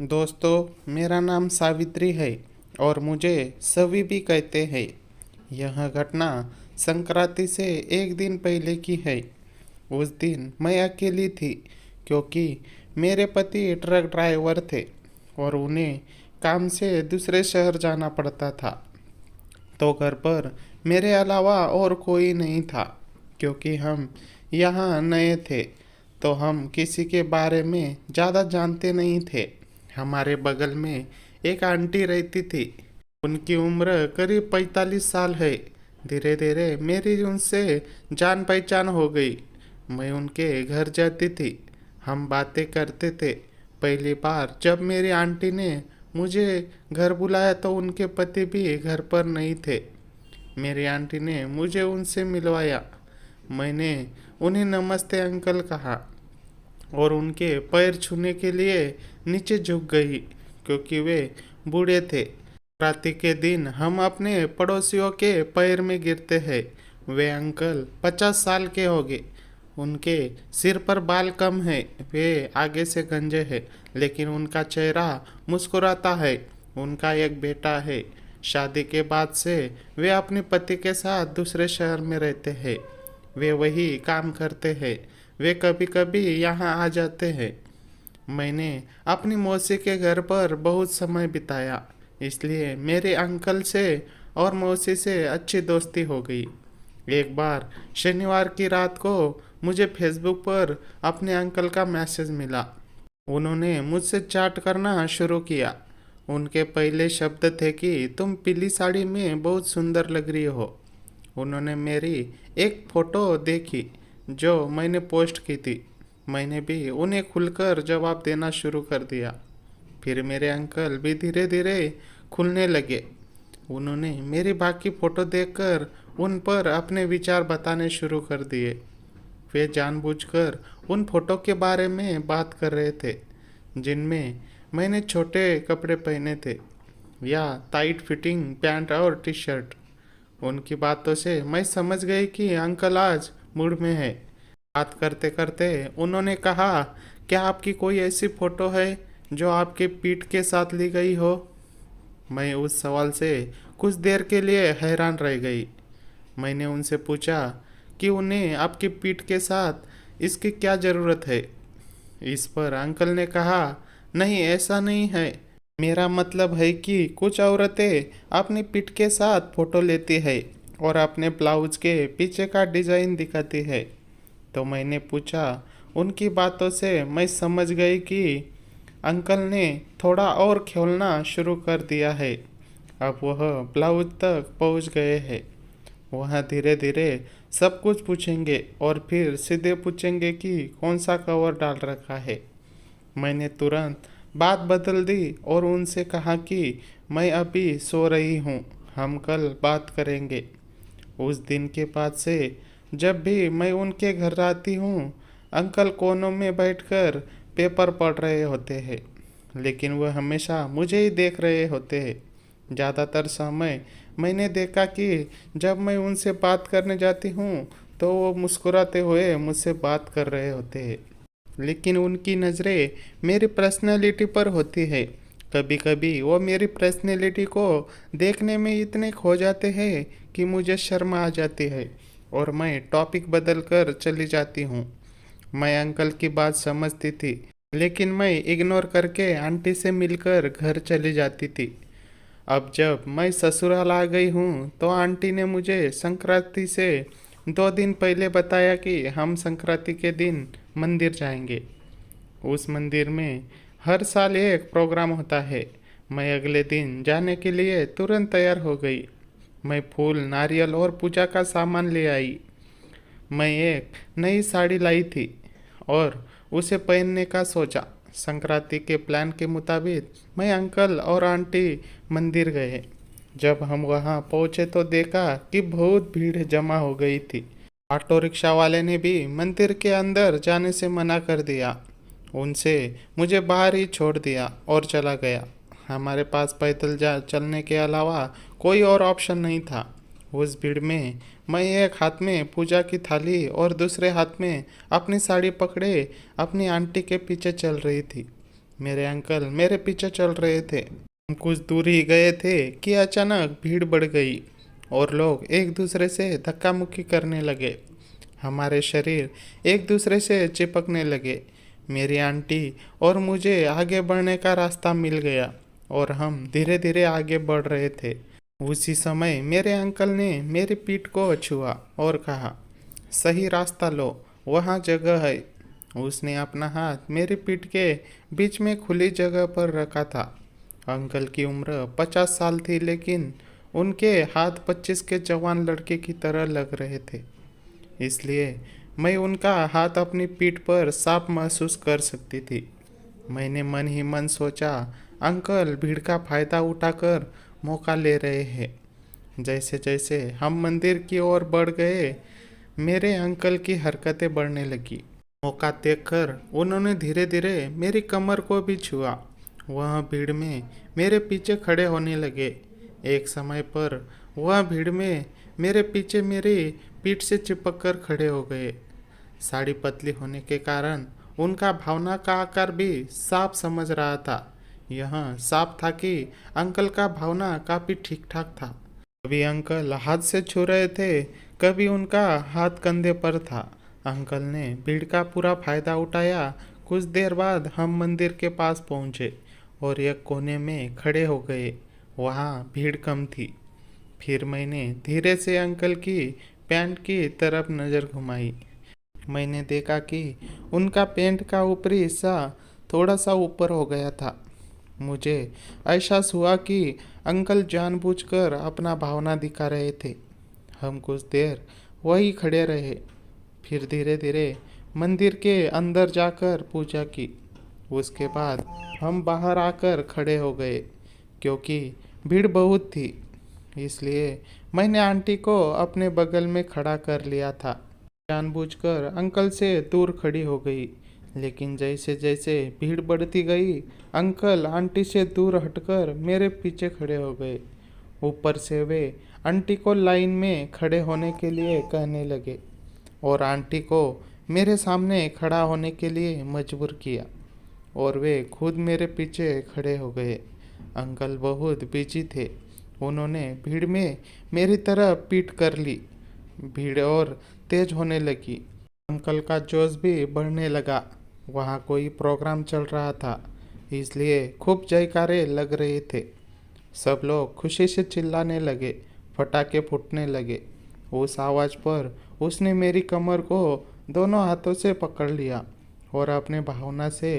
दोस्तों, मेरा नाम सावित्री है और मुझे सभी भी कहते हैं। यह घटना संक्रांति से एक दिन पहले की है। उस दिन मैं अकेली थी क्योंकि मेरे पति ट्रक ड्राइवर थे और उन्हें काम से दूसरे शहर जाना पड़ता था। तो घर पर मेरे अलावा और कोई नहीं था क्योंकि हम यहाँ नए थे, तो हम किसी के बारे में ज़्यादा जानते नहीं थे। हमारे बगल में एक आंटी रहती थी। उनकी उम्र करीब 45 साल है। धीरे धीरे मेरी उनसे जान पहचान हो गई। मैं उनके घर जाती थी, हम बातें करते थे। पहली बार जब मेरी आंटी ने मुझे घर बुलाया तो उनके पति भी घर पर नहीं थे। मेरी आंटी ने मुझे उनसे मिलवाया। मैंने उन्हें नमस्ते अंकल कहा और उनके पैर छूने के लिए नीचे झुक गई क्योंकि वे बूढ़े थे। रात्रि के दिन हम अपने पड़ोसियों के पैर में गिरते हैं। वे अंकल 50 साल के हो गए। उनके सिर पर बाल कम है, वे आगे से गंजे हैं, लेकिन उनका चेहरा मुस्कुराता है। उनका एक बेटा है। शादी के बाद से वे अपने पति के साथ दूसरे शहर में रहते हैं। वे वही काम करते हैं। वे कभी कभी यहाँ आ जाते हैं। मैंने अपनी मौसी के घर पर बहुत समय बिताया, इसलिए मेरे अंकल से और मौसी से अच्छी दोस्ती हो गई। एक बार शनिवार की रात को मुझे फेसबुक पर अपने अंकल का मैसेज मिला। उन्होंने मुझसे चैट करना शुरू किया। उनके पहले शब्द थे कि तुम पीली साड़ी में बहुत सुंदर लग रही हो। उन्होंने मेरी एक फ़ोटो देखी जो मैंने पोस्ट की थी। मैंने भी उन्हें खुलकर जवाब देना शुरू कर दिया। फिर मेरे अंकल भी धीरे धीरे खुलने लगे। उन्होंने मेरी बाकी फ़ोटो देखकर उन पर अपने विचार बताने शुरू कर दिए। वे जानबूझकर उन फोटो के बारे में बात कर रहे थे जिनमें मैंने छोटे कपड़े पहने थे या टाइट फिटिंग पैंट और टी शर्ट। उनकी बातों से मैं समझ गई कि अंकल आज मूड में है। बात करते करते उन्होंने कहा, क्या आपकी कोई ऐसी फ़ोटो है जो आपके पीठ के साथ ली गई हो? मैं उस सवाल से कुछ देर के लिए हैरान रह गई। मैंने उनसे पूछा कि उन्हें आपकी पीठ के साथ इसकी क्या ज़रूरत है। इस पर अंकल ने कहा, नहीं, ऐसा नहीं है। मेरा मतलब है कि कुछ औरतें अपनी पीठ के साथ फ़ोटो लेती है और अपने ब्लाउज के पीछे का डिज़ाइन दिखाती है। तो मैंने पूछा। उनकी बातों से मैं समझ गई कि अंकल ने थोड़ा और खेलना शुरू कर दिया है। अब वह ब्लाउज तक पहुंच गए हैं। वह धीरे धीरे सब कुछ पूछेंगे और फिर सीधे पूछेंगे कि कौन सा कवर डाल रखा है। मैंने तुरंत बात बदल दी और उनसे कहा कि मैं अभी सो रही हूँ, हम कल बात करेंगे। उस दिन के बाद से जब भी मैं उनके घर आती हूँ, अंकल कोनों में बैठकर पेपर पढ़ रहे होते हैं, लेकिन वह हमेशा मुझे ही देख रहे होते हैं। ज़्यादातर समय मैंने देखा कि जब मैं उनसे बात करने जाती हूँ तो वो मुस्कुराते हुए मुझसे बात कर रहे होते हैं, लेकिन उनकी नज़रें मेरी पर्सनैलिटी पर होती है। कभी कभी वो मेरी पर्सनैलिटी को देखने में इतने खो जाते हैं कि मुझे शर्म आ जाती है और मैं टॉपिक बदल कर चली जाती हूँ। मैं अंकल की बात समझती थी, लेकिन मैं इग्नोर करके आंटी से मिलकर घर चली जाती थी। अब जब मैं ससुराल आ गई हूँ तो आंटी ने मुझे संक्रांति से 2 दिन पहले बताया कि हम संक्रांति के दिन मंदिर जाएंगे। उस मंदिर में हर साल एक प्रोग्राम होता है। मैं अगले दिन जाने के लिए तुरंत तैयार हो गई। मैं फूल, नारियल और पूजा का सामान ले आई। मैं एक नई साड़ी लाई थी और उसे पहनने का सोचा। संक्रांति के प्लान के मुताबिक मैं अंकल और आंटी मंदिर गए। जब हम वहां पहुंचे तो देखा कि बहुत भीड़ जमा हो गई थी। ऑटो रिक्शा वाले ने भी मंदिर के अंदर जाने से मना कर दिया। उनसे मुझे बाहर ही छोड़ दिया और चला गया। हमारे पास पैदल जा चलने के अलावा कोई और ऑप्शन नहीं था। उस भीड़ में मैं एक हाथ में पूजा की थाली और दूसरे हाथ में अपनी साड़ी पकड़े अपनी आंटी के पीछे चल रही थी। मेरे अंकल मेरे पीछे चल रहे थे। हम कुछ दूर ही गए थे कि अचानक भीड़ बढ़ गई और लोग एक दूसरे से धक्का मुक्की करने लगे। हमारे शरीर एक दूसरे से चिपकने लगे। मेरी आंटी और मुझे आगे बढ़ने का रास्ता मिल गया और हम धीरे धीरे आगे बढ़ रहे थे। उसी समय मेरे अंकल ने मेरी पीठ को छुआ और कहा, सही रास्ता लो, वहाँ जगह है। उसने अपना हाथ मेरी पीठ के बीच में खुली जगह पर रखा था। अंकल की उम्र 50 साल थी, लेकिन उनके हाथ 25 के जवान लड़के की तरह लग रहे थे। इसलिए मैं उनका हाथ अपनी पीठ पर साफ महसूस कर सकती थी। मैंने मन ही मन सोचा, अंकल भीड़ का फायदा उठाकर मौका ले रहे हैं। जैसे जैसे हम मंदिर की ओर बढ़ गए, मेरे अंकल की हरकतें बढ़ने लगी। मौका देखकर उन्होंने धीरे धीरे मेरी कमर को भी छुआ। वह भीड़ में मेरे पीछे खड़े होने लगे। एक समय पर वह भीड़ में मेरे पीछे मेरी पीठ से चिपक कर खड़े हो गए। साड़ी पतली होने के कारण उनका भावना का आकार भी साफ समझ रहा था। यह साफ था कि अंकल का भावना काफ़ी ठीक ठाक था। कभी अंकल हाथ से छू रहे थे, कभी उनका हाथ कंधे पर था। अंकल ने भीड़ का पूरा फायदा उठाया। कुछ देर बाद हम मंदिर के पास पहुंचे और एक कोने में खड़े हो गए। वहाँ भीड़ कम थी। फिर मैंने धीरे से अंकल की पैंट की तरफ नज़र घुमाई। मैंने देखा कि उनका पैंट का ऊपरी हिस्सा थोड़ा सा ऊपर हो गया था। मुझे एहसास हुआ कि अंकल जानबूझकर अपना भावना दिखा रहे थे। हम कुछ देर वहीं खड़े रहे, फिर धीरे धीरे मंदिर के अंदर जाकर पूजा की। उसके बाद हम बाहर आकर खड़े हो गए। क्योंकि भीड़ बहुत थी, इसलिए मैंने आंटी को अपने बगल में खड़ा कर लिया था। जानबूझकर अंकल से दूर खड़ी हो गई, लेकिन जैसे जैसे भीड़ बढ़ती गई, अंकल आंटी से दूर हटकर मेरे पीछे खड़े हो गए। ऊपर से वे आंटी को लाइन में खड़े होने के लिए कहने लगे और आंटी को मेरे सामने खड़ा होने के लिए मजबूर किया और वे खुद मेरे पीछे खड़े हो गए। अंकल बहुत बिजी थे। उन्होंने भीड़ में मेरी तरफ पीठ कर ली। भीड़ और तेज होने लगी। अंकल का जोश भी बढ़ने लगा। वहाँ कोई प्रोग्राम चल रहा था, इसलिए खूब जयकारे लग रहे थे। सब लोग खुशी से चिल्लाने लगे, पटाखे फूटने लगे। उस आवाज़ पर उसने मेरी कमर को दोनों हाथों से पकड़ लिया और अपने भावना से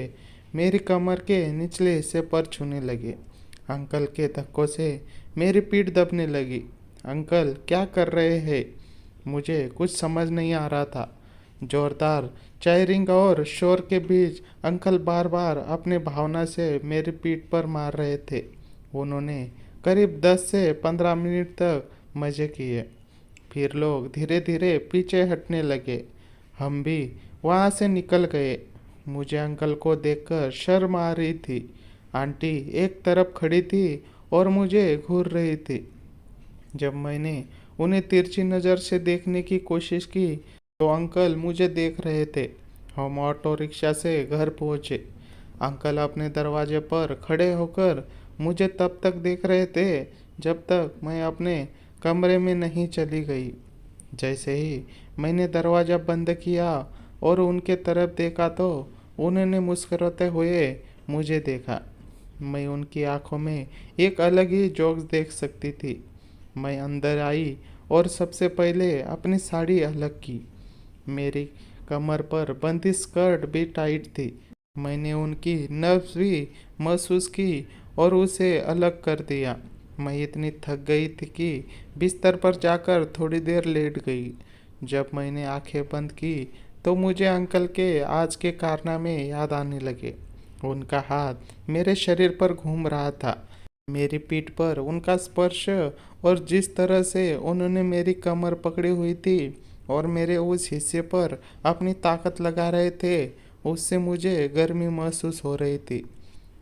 मेरी कमर के निचले हिस्से पर छूने लगे। अंकल के धक्कों से मेरी पीठ दबने लगी। अंकल क्या कर रहे हैं? मुझे कुछ समझ नहीं आ रहा था। जोरदार चायरिंग और शोर के बीच अंकल बार बार अपने भावना से मेरी पीठ पर मार रहे थे। उन्होंने करीब 10 से 15 मिनट तक मज़े किए। फिर लोग धीरे धीरे पीछे हटने लगे। हम भी वहाँ से निकल गए। मुझे अंकल को देखकर शर्म आ रही थी। आंटी एक तरफ खड़ी थी और मुझे घूर रही थी। जब मैंने उन्हें तिरछी नज़र से देखने की कोशिश की तो अंकल मुझे देख रहे थे। हम ऑटो रिक्शा से घर पहुँचे। अंकल अपने दरवाजे पर खड़े होकर मुझे तब तक देख रहे थे जब तक मैं अपने कमरे में नहीं चली गई। जैसे ही मैंने दरवाज़ा बंद किया और उनके तरफ देखा तो उन्होंने मुस्कुराते हुए मुझे देखा। मैं उनकी आंखों में एक अलग ही जोक्स देख सकती थी। मैं अंदर आई और सबसे पहले अपनी साड़ी अलग की। मेरी कमर पर बंदी स्कर्ट भी टाइट थी। मैंने उनकी नब्ज भी महसूस की और उसे अलग कर दिया। मैं इतनी थक गई थी कि बिस्तर पर जाकर थोड़ी देर लेट गई। जब मैंने आंखें बंद की तो मुझे अंकल के आज के कारनामे याद आने लगे। उनका हाथ मेरे शरीर पर घूम रहा था। मेरी पीठ पर उनका स्पर्श और जिस तरह से उन्होंने मेरी कमर पकड़ी हुई थी और मेरे उस हिस्से पर अपनी ताकत लगा रहे थे, उससे मुझे गर्मी महसूस हो रही थी।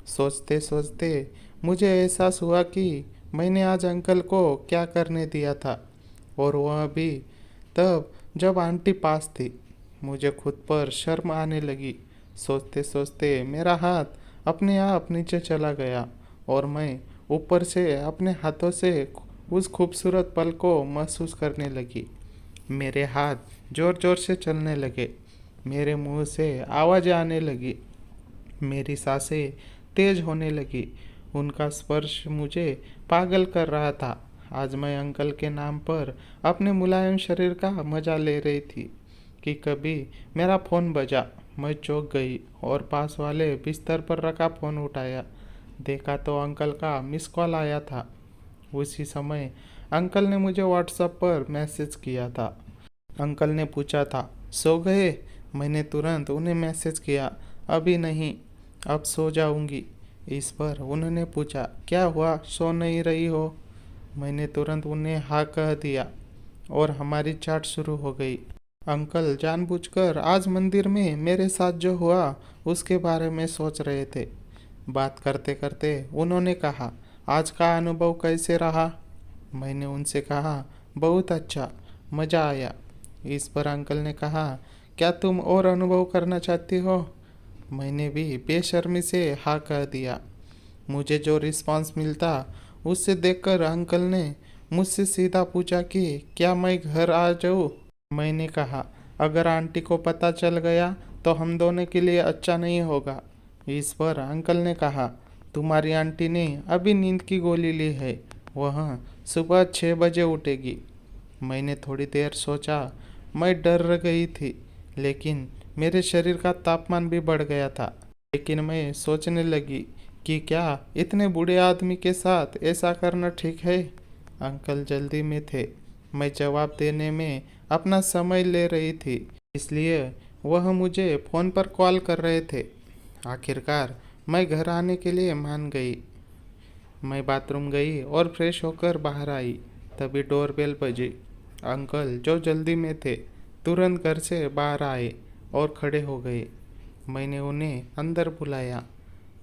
सोचते सोचते मुझे एहसास हुआ कि मैंने आज अंकल को क्या करने दिया था, और वह भी तब जब आंटी पास थी। मुझे खुद पर शर्म आने लगी। सोचते सोचते मेरा हाथ अपने आप नीचे चला गया और मैं ऊपर से अपने हाथों से उस खूबसूरत पल को महसूस करने लगी। मेरे हाथ जोर जोर से चलने लगे, मेरे मुंह से आवाज़ें आने लगी, मेरी सांसें तेज होने लगी। उनका स्पर्श मुझे पागल कर रहा था। आज मैं अंकल के नाम पर अपने मुलायम शरीर का मजा ले रही थी कि कभी मेरा फ़ोन बजा। मैं चौंक गई और पास वाले बिस्तर पर रखा फ़ोन उठाया। देखा तो अंकल का मिस कॉल आया था। उसी समय अंकल ने मुझे व्हाट्सएप पर मैसेज किया था। अंकल ने पूछा था, सो गए? मैंने तुरंत उन्हें मैसेज किया, अभी नहीं, अब सो जाऊंगी। इस पर उन्होंने पूछा, क्या हुआ, सो नहीं रही हो? मैंने तुरंत उन्हें हाँ कह दिया और हमारी चैट शुरू हो गई। अंकल जानबूझकर आज मंदिर में मेरे साथ जो हुआ उसके बारे में सोच रहे थे। बात करते करते उन्होंने कहा, आज का अनुभव कैसे रहा? मैंने उनसे कहा, बहुत अच्छा, मज़ा आया। इस पर अंकल ने कहा, क्या तुम और अनुभव करना चाहती हो? मैंने भी बेशर्मी से हाँ कह दिया। मुझे जो रिस्पांस मिलता उससे देखकर अंकल ने मुझसे सीधा पूछा कि क्या मैं घर आ जाऊँ। मैंने कहा, अगर आंटी को पता चल गया तो हम दोनों के लिए अच्छा नहीं होगा। इस पर अंकल ने कहा, तुम्हारी आंटी ने अभी नींद की गोली ली है, वह सुबह 6 बजे उठेगी। मैंने थोड़ी देर सोचा। मैं डर गई थी, लेकिन मेरे शरीर का तापमान भी बढ़ गया था। लेकिन मैं सोचने लगी कि क्या इतने बूढ़े आदमी के साथ ऐसा करना ठीक है? अंकल जल्दी में थे। मैं जवाब देने में अपना समय ले रही थी, इसलिए वह मुझे फ़ोन पर कॉल कर रहे थे। आखिरकार मैं घर आने के लिए मान गई। मैं बाथरूम गई और फ्रेश होकर बाहर आई। तभी डोरबेल बजी। अंकल जो जल्दी में थे तुरंत घर से बाहर आए और खड़े हो गए। मैंने उन्हें अंदर बुलाया।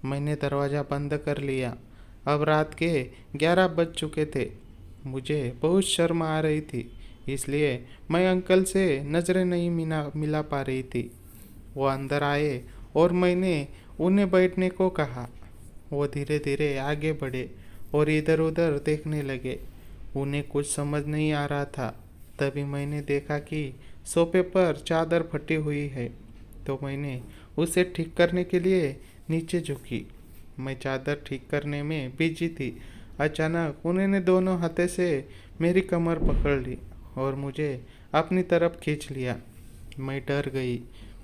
मैंने दरवाज़ा बंद कर लिया। अब रात के 11 बज चुके थे। मुझे बहुत शर्म आ रही थी, इसलिए मैं अंकल से नज़रें नहीं मिला पा रही थी। वो अंदर आए और मैंने उन्हें बैठने को कहा। वो धीरे धीरे आगे बढ़े और इधर उधर देखने लगे। उन्हें कुछ समझ नहीं आ रहा था। तभी मैंने देखा कि सोफे पर चादर फटी हुई है, तो मैंने उसे ठीक करने के लिए नीचे झुकी। मैं चादर ठीक करने में बिजी थी। अचानक उन्होंने दोनों हाथों से मेरी कमर पकड़ ली और मुझे अपनी तरफ खींच लिया। मैं डर गई।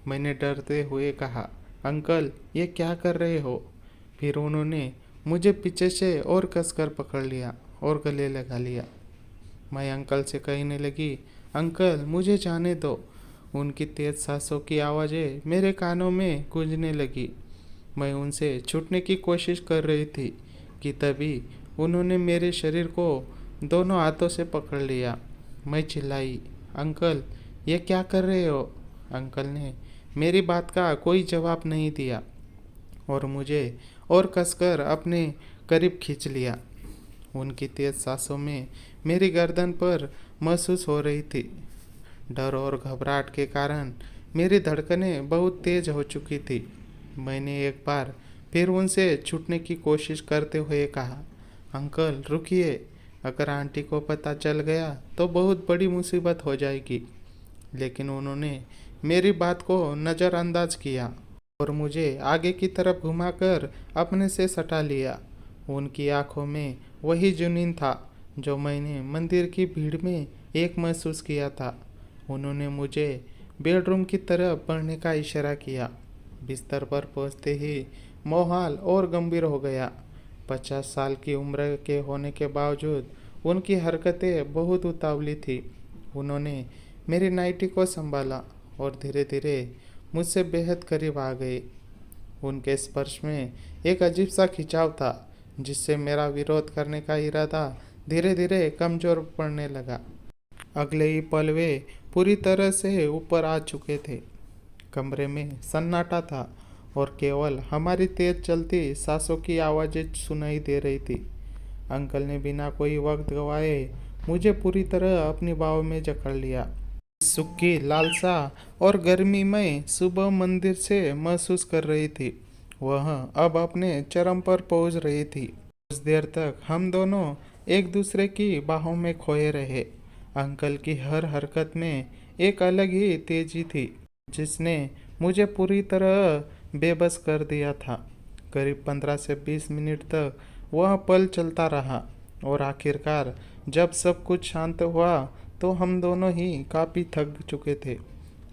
मैंने डरते हुए कहा, अंकल ये क्या कर रहे हो? फिर उन्होंने मुझे पीछे से और कसकर पकड़ लिया और गले लगा लिया। मैं अंकल से कहने लगी, अंकल मुझे जाने दो। उनकी तेज सांसों की आवाज़ें मेरे कानों में गूंजने लगी। मैं उनसे छूटने की कोशिश कर रही थी कि तभी उन्होंने मेरे शरीर को दोनों हाथों से पकड़ लिया। मैं चिल्लाई, अंकल ये क्या कर रहे हो? अंकल ने मेरी बात का कोई जवाब नहीं दिया और मुझे और कसकर अपने करीब खींच लिया। उनकी तेज सांसों में मेरी गर्दन पर महसूस हो रही थी। डर और घबराहट के कारण मेरी धड़कनें बहुत तेज हो चुकी थी। मैंने एक बार फिर उनसे छूटने की कोशिश करते हुए कहा, अंकल रुकिए, अगर आंटी को पता चल गया तो बहुत बड़ी मुसीबत हो जाएगी। लेकिन उन्होंने मेरी बात को नज़रअंदाज किया और मुझे आगे की तरफ घुमाकर अपने से सटा लिया। उनकी आंखों में वही जुनून था जो मैंने मंदिर की भीड़ में एक महसूस किया था। उन्होंने मुझे बेडरूम की तरफ बढ़ने का इशारा किया। बिस्तर पर पहुंचते ही माहौल और गंभीर हो गया। 50 साल की उम्र के होने के बावजूद उनकी हरकतें बहुत उतावली थी। उन्होंने मेरी नाइटी को संभाला और धीरे धीरे मुझसे बेहद करीब आ गए। उनके स्पर्श में एक अजीब सा खिंचाव था, जिससे मेरा विरोध करने का इरादा धीरे धीरे कमज़ोर पड़ने लगा। अगले ही पल वे पूरी तरह से ऊपर आ चुके थे। कमरे में सन्नाटा था और केवल हमारी तेज चलती सांसों की आवाज़ें सुनाई दे रही थी। अंकल ने बिना कोई वक्त गवाए मुझे पूरी तरह अपनी बाहों में जकड़ लिया। सुख की लालसा और गर्मी में सुबह मंदिर से महसूस कर रही थी। वह अब अपने चरम पर पहुंच रही थी। कुछ देर तक हम दोनों एक दूसरे की बाहों में खोए रहे। अंकल की हर हरकत में एक अलग ही तेजी थी, जिसने मुझे पूरी तरह बेबस कर दिया था। करीब 15 से 20 मिनट तक वह पल चलता रहा और आखिरकार जब सब कुछ शांत हुआ तो हम दोनों ही काफ़ी थक चुके थे।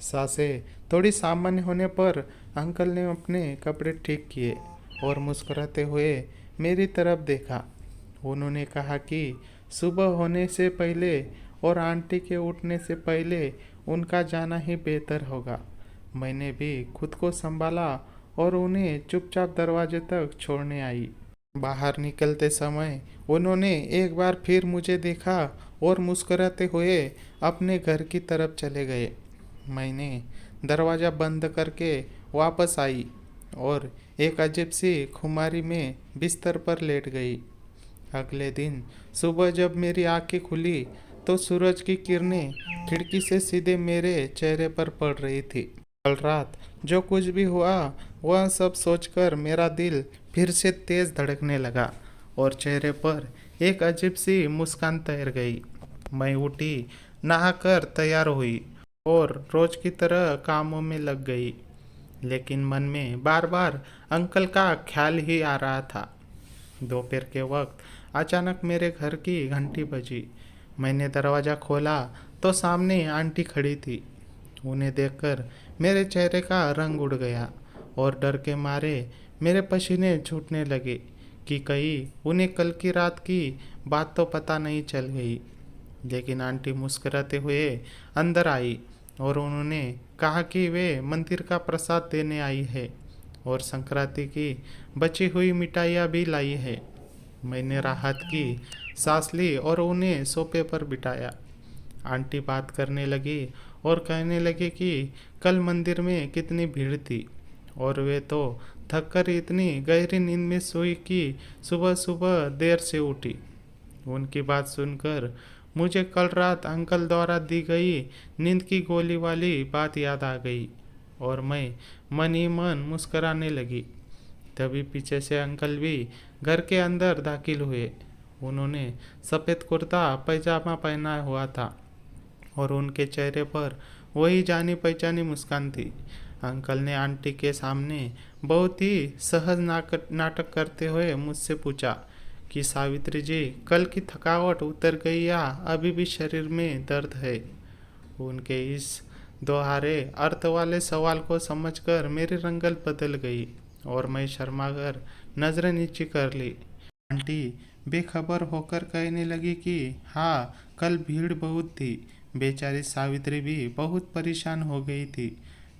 सांसें थोड़ी सामान्य होने पर अंकल ने अपने कपड़े ठीक किए और मुस्कुराते हुए मेरी तरफ देखा। उन्होंने कहा कि सुबह होने से पहले और आंटी के उठने से पहले उनका जाना ही बेहतर होगा। मैंने भी खुद को संभाला और उन्हें चुपचाप दरवाजे तक छोड़ने आई। बाहर निकलते समय उन्होंने एक बार फिर मुझे देखा और मुस्कुराते हुए अपने घर की तरफ चले गए। मैंने दरवाज़ा बंद करके वापस आई और एक अजीब सी खुमारी में बिस्तर पर लेट गई। अगले दिन सुबह जब मेरी आंखें खुली तो सूरज की किरणें खिड़की से सीधे मेरे चेहरे पर पड़ रही थी। कल रात जो कुछ भी हुआ वह सब सोचकर मेरा दिल फिर से तेज धड़कने लगा और चेहरे पर एक अजीब सी मुस्कान तैर गई। मैं उठी, नहाकर तैयार हुई और रोज की तरह कामों में लग गई, लेकिन मन में बार बार अंकल का ख्याल ही आ रहा था। दोपहर के वक्त अचानक मेरे घर की घंटी बजी। मैंने दरवाज़ा खोला तो सामने आंटी खड़ी थी। उन्हें देखकर मेरे चेहरे का रंग उड़ गया और डर के मारे मेरे पसीने छूटने लगे कि कहीं उन्हें कल की रात की बात तो पता नहीं चल गई। लेकिन आंटी मुस्कुराते हुए अंदर आई और उन्होंने कहा कि वे मंदिर का प्रसाद देने आई है और संक्रांति की बची हुई मिठाइयाँ भी लाई है। मैंने राहत की सांस ली और उन्हें सोफे पर बिठाया। आंटी बात करने लगी और कहने लगी कि कल मंदिर में कितनी भीड़ थी और वे तो थककर इतनी गहरी नींद में सोई कि सुबह सुबह देर से उठी। उनकी बात सुनकर मुझे कल रात अंकल द्वारा दी गई नींद की गोली वाली बात याद आ गई और मैं मन ही मन मुस्कराने लगी। तभी पीछे से अंकल भी घर के अंदर दाखिल हुए। उन्होंने सफ़ेद कुर्ता पैजामा पहना हुआ था और उनके चेहरे पर वही जानी पहचानी मुस्कान थी। अंकल ने आंटी के सामने बहुत ही सहज नाटक करते हुए मुझसे पूछा कि सावित्री जी, कल की थकावट उतर गई या अभी भी शरीर में दर्द है? उनके इस दोहरे अर्थ वाले सवाल को समझकर मेरी रंगत बदल गई और मैं शर्माकर नजरें नीचे कर ली। आंटी बेखबर होकर कहने लगी कि हाँ, कल भीड़ बहुत थी। बेचारी सावित्री भी बहुत परेशान हो गई थी।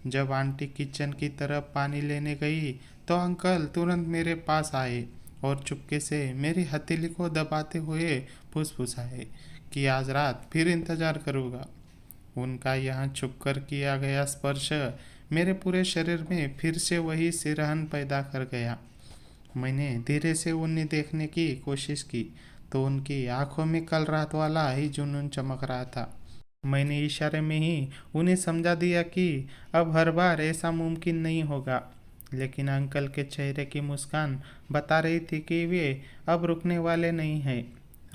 जब आंटी किचन की तरफ पानी लेने गई तो अंकल तुरंत मेरे पास आए और चुपके से मेरी हथेली को दबाते हुए फुसफुसाए कि आज रात फिर इंतजार करूँगा। उनका यहाँ छुपकर किया गया स्पर्श मेरे पूरे शरीर में फिर से वही सिरहन पैदा कर गया। मैंने धीरे से उन्हें देखने की कोशिश की तो उनकी आंखों में कल रात वाला ही जुनून चमक रहा था। मैंने इशारे में ही उन्हें समझा दिया कि अब हर बार ऐसा मुमकिन नहीं होगा, लेकिन अंकल के चेहरे की मुस्कान बता रही थी कि वे अब रुकने वाले नहीं हैं।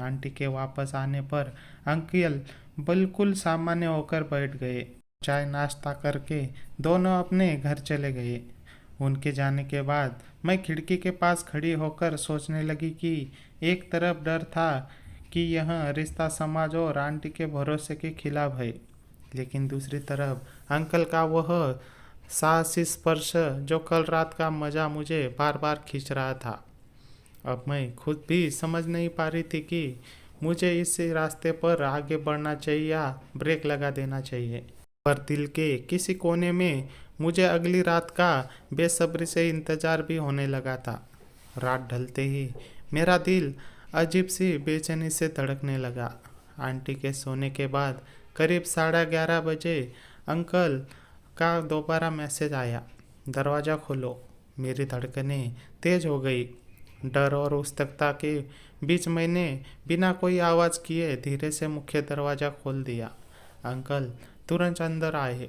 आंटी के वापस आने पर अंकल बिल्कुल सामान्य होकर बैठ गए। चाय नाश्ता करके दोनों अपने घर चले गए। उनके जाने के बाद मैं खिड़की के पास खड़ी होकर सोचने लगी कि एक तरफ डर था कि यह रिश्ता समाज और आंटी के भरोसे के खिलाफ है, लेकिन दूसरी तरफ अंकल का वह साहसी स्पर्श जो कल रात का मज़ा मुझे बार बार खींच रहा था। अब मैं खुद भी समझ नहीं पा रही थी कि मुझे इस रास्ते पर आगे बढ़ना चाहिए या ब्रेक लगा देना चाहिए। पर दिल के किसी कोने में मुझे अगली रात का बेसब्री से इंतज़ार भी होने लगा था। रात ढलते ही मेरा दिल अजीब सी बेचैनी से धड़कने लगा। आंटी के सोने के बाद करीब 11:30 बजे अंकल का दोबारा मैसेज आया, दरवाज़ा खोलो। मेरी धड़कनें तेज हो गई। डर और उत्सुकता के बीच मैंने बिना कोई आवाज़ किए धीरे से मुख्य दरवाज़ा खोल दिया। अंकल तुरंत अंदर आए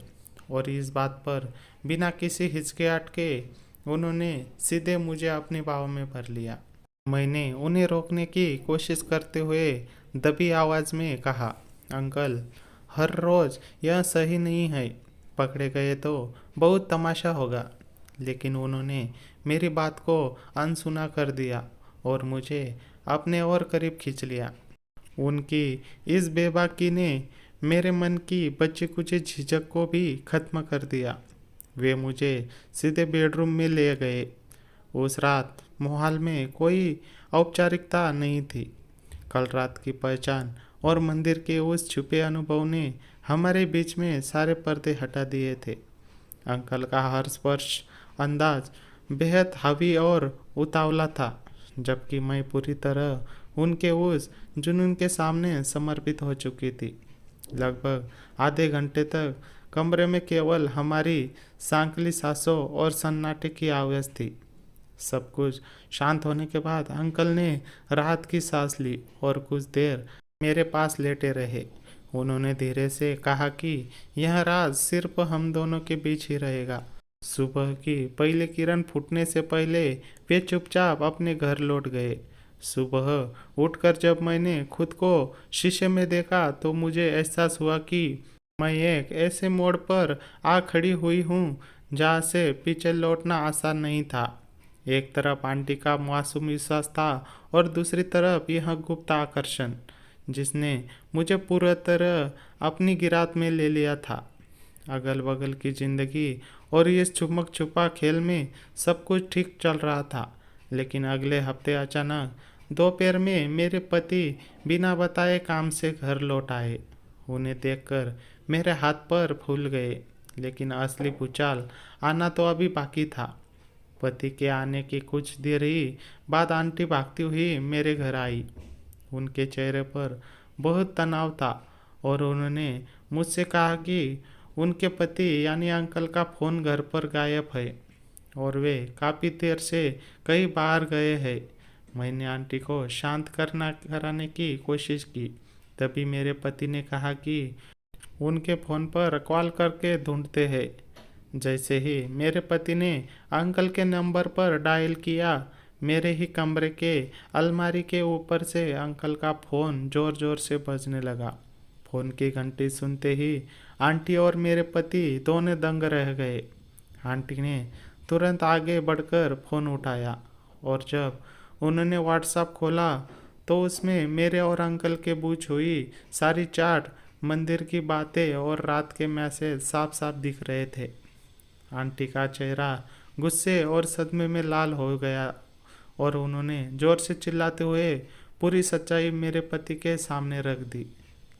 और इस बात पर बिना किसी हिचकिचाहट के उन्होंने सीधे मुझे अपनी बाहों में भर लिया। मैंने उन्हें रोकने की कोशिश करते हुए दबी आवाज़ में कहा, अंकल, हर रोज़ यह सही नहीं है। पकड़े गए तो बहुत तमाशा होगा। लेकिन उन्होंने मेरी बात को अनसुना कर दिया और मुझे अपने और करीब खींच लिया। उनकी इस बेबाकी ने मेरे मन की बची कुची झिझक को भी खत्म कर दिया। वे मुझे सीधे बेडरूम में ले गए। उस रात मोहाल में कोई औपचारिकता नहीं थी। कल रात की पहचान और मंदिर के उस छुपे अनुभव ने हमारे बीच में सारे पर्दे हटा दिए थे। अंकल का हर स्पर्श अंदाज बेहद हावी और उतावला था, जबकि मैं पूरी तरह उनके उस जुनून के सामने समर्पित हो चुकी थी। लगभग आधे घंटे तक कमरे में केवल हमारी सांकली सांसों और सन्नाटे की आवाज़ थी। सब कुछ शांत होने के बाद अंकल ने राहत की सांस ली और कुछ देर मेरे पास लेटे रहे। उन्होंने धीरे से कहा कि यह रात सिर्फ हम दोनों के बीच ही रहेगा। सुबह की पहले किरण फूटने से पहले वे चुपचाप अपने घर लौट गए। सुबह उठकर जब मैंने खुद को शीशे में देखा तो मुझे एहसास हुआ कि मैं एक ऐसे मोड़ पर आ खड़ी हुई हूँ जहाँ से पीछे लौटना आसान नहीं था। एक तरफ आंटी का मासूम विश्वास था और दूसरी तरफ यह गुप्त आकर्षण जिसने मुझे पूरी तरह अपनी गिरात में ले लिया था। अगल बगल की जिंदगी और इस छुपक छुपा खेल में सब कुछ ठीक चल रहा था, लेकिन अगले हफ्ते अचानक दोपहर में मेरे पति बिना बताए काम से घर लौट आए। उन्हें देखकर मेरे हाथ पर फूल गए, लेकिन असली भूचाल आना तो अभी बाकी था। पति के आने की कुछ देर ही बाद आंटी भागती हुई मेरे घर आई। उनके चेहरे पर बहुत तनाव था और उन्होंने मुझसे कहा कि उनके पति यानी अंकल का फ़ोन घर पर गायब है और वे काफ़ी देर से कहीं बाहर गए हैं। मैंने आंटी को शांत कराने की कोशिश की। तभी मेरे पति ने कहा कि उनके फ़ोन पर कॉल करके ढूंढते हैं। जैसे ही मेरे पति ने अंकल के नंबर पर डायल किया, मेरे ही कमरे के अलमारी के ऊपर से अंकल का फ़ोन ज़ोर ज़ोर से बजने लगा। फ़ोन की घंटी सुनते ही आंटी और मेरे पति दोनों दंग रह गए। आंटी ने तुरंत आगे बढ़कर फ़ोन उठाया और जब उन्होंने व्हाट्सएप खोला तो उसमें मेरे और अंकल के बीच हुई सारी चैट, मंदिर की बातें और रात के मैसेज साफ साफ दिख रहे थे। आंटी का चेहरा गुस्से और सदमे में लाल हो गया और उन्होंने जोर से चिल्लाते हुए पूरी सच्चाई मेरे पति के सामने रख दी।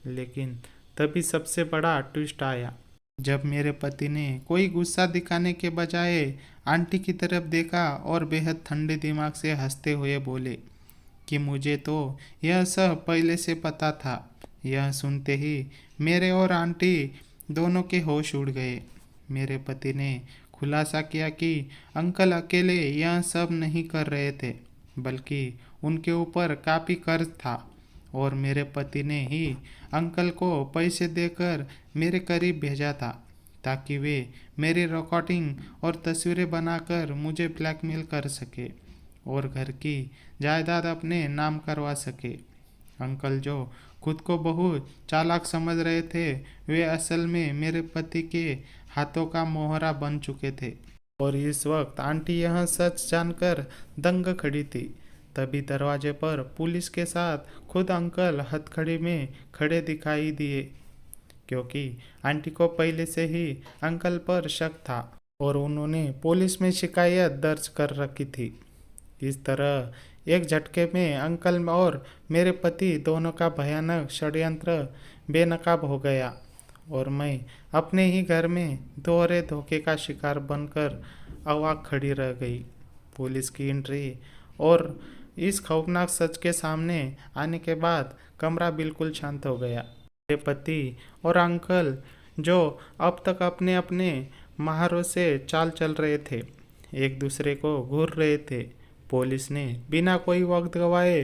लेकिन तभी सबसे बड़ा ट्विस्ट आया, जब मेरे पति ने कोई गुस्सा दिखाने के बजाय आंटी की तरफ देखा और बेहद ठंडे दिमाग से हंसते हुए बोले कि मुझे तो यह सब पहले से पता था। यह सुनते ही मेरे और आंटी दोनों के होश उड़ गए। मेरे पति ने खुलासा किया कि अंकल अकेले यह सब नहीं कर रहे थे, बल्कि उनके ऊपर काफ़ी कर्ज था और मेरे पति ने ही अंकल को पैसे देकर मेरे करीब भेजा था ताकि वे मेरी रिकॉर्डिंग और तस्वीरें बनाकर मुझे ब्लैकमेल कर सके और घर की जायदाद अपने नाम करवा सके। अंकल जो खुद को बहुत चालाक समझ रहे थे, वे असल में मेरे पति के हाथों का मोहरा बन चुके थे। और इस वक्त आंटी यह सच जानकर दंग खड़ी थी। तभी दरवाजे पर पुलिस के साथ खुद अंकल हथकड़ी में खड़े दिखाई दिए, क्योंकि आंटी को पहले से ही अंकल पर शक था और उन्होंने पुलिस में शिकायत दर्ज कर रखी थी। इस तरह एक झटके में अंकल और मेरे पति दोनों का भयानक षड्यंत्र बेनकाब हो गया और मैं अपने ही घर में दोहरे धोखे का शिकार बनकर अवाक खड़ी रह गई। पुलिस की एंट्री और इस खौफनाक सच के सामने आने के बाद कमरा बिल्कुल शांत हो गया। मेरे पति और अंकल जो अब तक अपने अपने महारों से चाल चल रहे थे, एक दूसरे को घूर रहे थे। पुलिस ने बिना कोई वक्त गवाए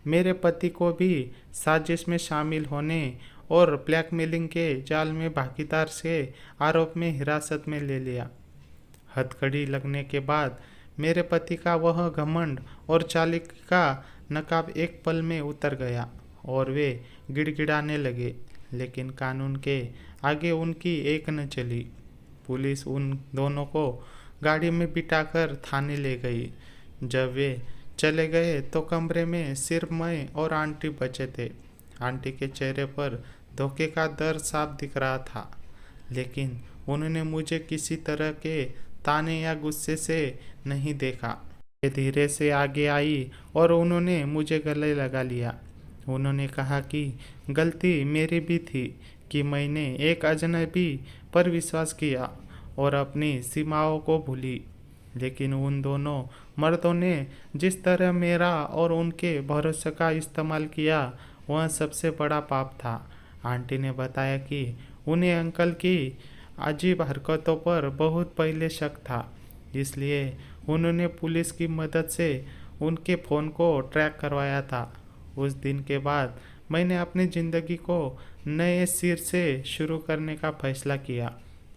मेरे पति को भी साजिश में शामिल होने और ब्लैकमेलिंग के जाल में भागीदार से आरोप में हिरासत में ले लिया। हथकड़ी लगने के बाद मेरे पति का वह घमंड और चालाकी का नकाब एक पल में उतर गया और वे गिड़गिड़ाने लगे, लेकिन कानून के आगे उनकी एक न चली। पुलिस उन दोनों को गाड़ी में बिठाकर थाने ले गई। जब वे चले गए तो कमरे में सिर्फ मैं और आंटी बचे थे। आंटी के चेहरे पर धोखे का डर साफ दिख रहा था, लेकिन उन्होंने मुझे किसी तरह के ताने या गुस्से से नहीं देखा। वे धीरे से आगे आई और उन्होंने मुझे गले लगा लिया। उन्होंने कहा कि गलती मेरी भी थी कि मैंने एक अजनबी पर विश्वास किया और अपनी सीमाओं को भूली, लेकिन उन दोनों मर्दों ने जिस तरह मेरा और उनके भरोसे का इस्तेमाल किया वह सबसे बड़ा पाप था। आंटी ने बताया कि उन्हें अंकल की अजीब हरकतों पर बहुत पहले शक था, इसलिए उन्होंने पुलिस की मदद से उनके फ़ोन को ट्रैक करवाया था। उस दिन के बाद मैंने अपनी ज़िंदगी को नए सिर से शुरू करने का फैसला किया।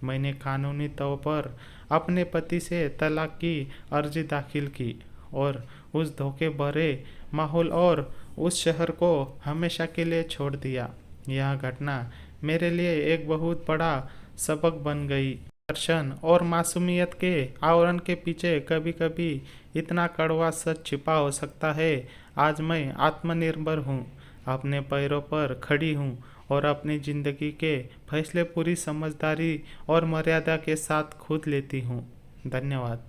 मैंने कानूनी तौर पर अपने पति से तलाक की अर्जी दाखिल की और उस धोखे भरे माहौल और उस शहर को हमेशा के लिए छोड़ दिया। यह घटना मेरे लिए एक बहुत बड़ा सबक बन गई। दर्शन और मासूमियत के आवरण के पीछे कभी कभी इतना कड़वा सच छिपा हो सकता है। आज मैं आत्मनिर्भर हूँ, अपने पैरों पर खड़ी हूँ और अपनी ज़िंदगी के फैसले पूरी समझदारी और मर्यादा के साथ खुद लेती हूँ। धन्यवाद।